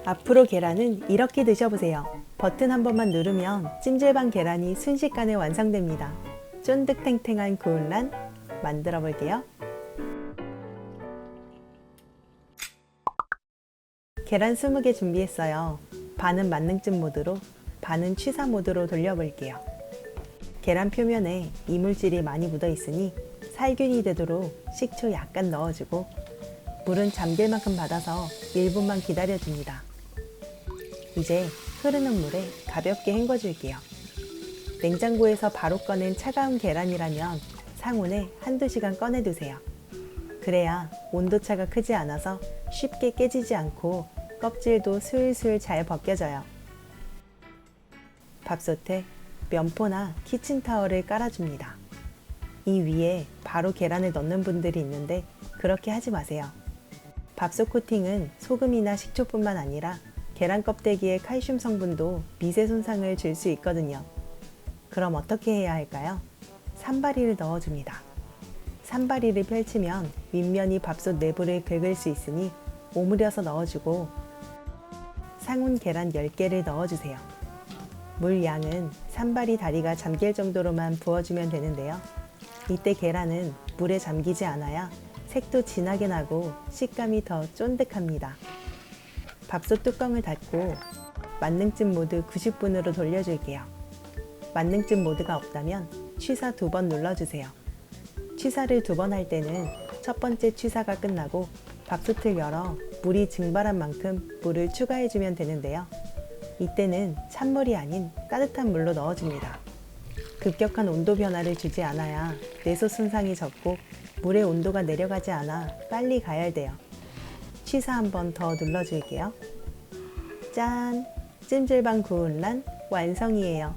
앞으로 계란은 이렇게 드셔보세요. 버튼 한 번만 누르면 찜질방 계란이 순식간에 완성됩니다. 쫀득탱탱한 구운 란 만들어 볼게요. 계란 20개 준비했어요. 반은 만능찜 모드로, 반은 취사 모드로 돌려볼게요. 계란 표면에 이물질이 많이 묻어 있으니 살균이 되도록 식초 약간 넣어주고 물은 잠길 만큼 받아서 1분만 기다려줍니다. 이제 흐르는 물에 가볍게 헹궈줄게요. 냉장고에서 바로 꺼낸 차가운 계란이라면 상온에 한두 시간 꺼내두세요. 그래야 온도차가 크지 않아서 쉽게 깨지지 않고 껍질도 슬슬 잘 벗겨져요. 밥솥에 면포나 키친타월을 깔아줍니다. 이 위에 바로 계란을 넣는 분들이 있는데 그렇게 하지 마세요. 밥솥 코팅은 소금이나 식초뿐만 아니라 계란 껍데기의 칼슘 성분도 미세 손상을 줄 수 있거든요. 그럼 어떻게 해야 할까요? 산바리를 넣어줍니다. 산바리를 펼치면 윗면이 밥솥 내부를 긁을 수 있으니 오므려서 넣어주고 상온 계란 10개를 넣어주세요. 물 양은 산바리 다리가 잠길 정도로만 부어주면 되는데요. 이때 계란은 물에 잠기지 않아야 색도 진하게 나고 식감이 더 쫀득합니다. 밥솥 뚜껑을 닫고 만능찜 모드 90분으로 돌려줄게요. 만능찜 모드가 없다면 취사 2번 눌러주세요. 취사를 2번 할 때는 첫 번째 취사가 끝나고 밥솥을 열어 물이 증발한 만큼 물을 추가해주면 되는데요. 이때는 찬물이 아닌 따뜻한 물로 넣어줍니다. 급격한 온도 변화를 주지 않아야 내소 손상이 적고 물의 온도가 내려가지 않아 빨리 가열돼요. 취사 한 번 더 눌러줄게요. 짠! 찜질방 구운 란 완성이에요.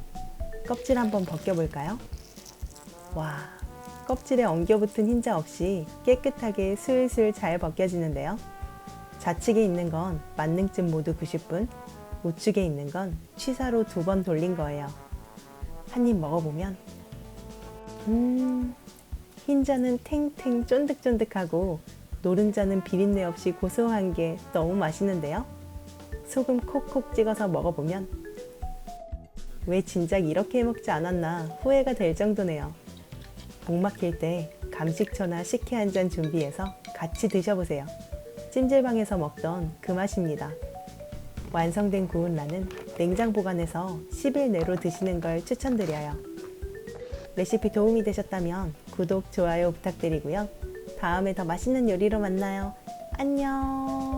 껍질 한번 벗겨볼까요? 와, 껍질에 엉겨붙은 흰자 없이 깨끗하게 슬슬 잘 벗겨지는데요. 좌측에 있는 건 만능찜 모드 90분, 우측에 있는 건 취사로 2번 돌린 거예요. 한 입 먹어보면 흰자는 탱탱 쫀득쫀득하고 노른자는 비린내 없이 고소한 게 너무 맛있는데요. 소금 콕콕 찍어서 먹어보면 왜 진작 이렇게 해먹지 않았나 후회가 될 정도네요. 목 막힐 때 감식초나 식혜 한 잔 준비해서 같이 드셔보세요. 찜질방에서 먹던 그 맛입니다. 완성된 구운 란은 냉장 보관해서 10일 내로 드시는 걸 추천드려요. 레시피 도움이 되셨다면 구독, 좋아요 부탁드리고요. 다음에 더 맛있는 요리로 만나요. 안녕.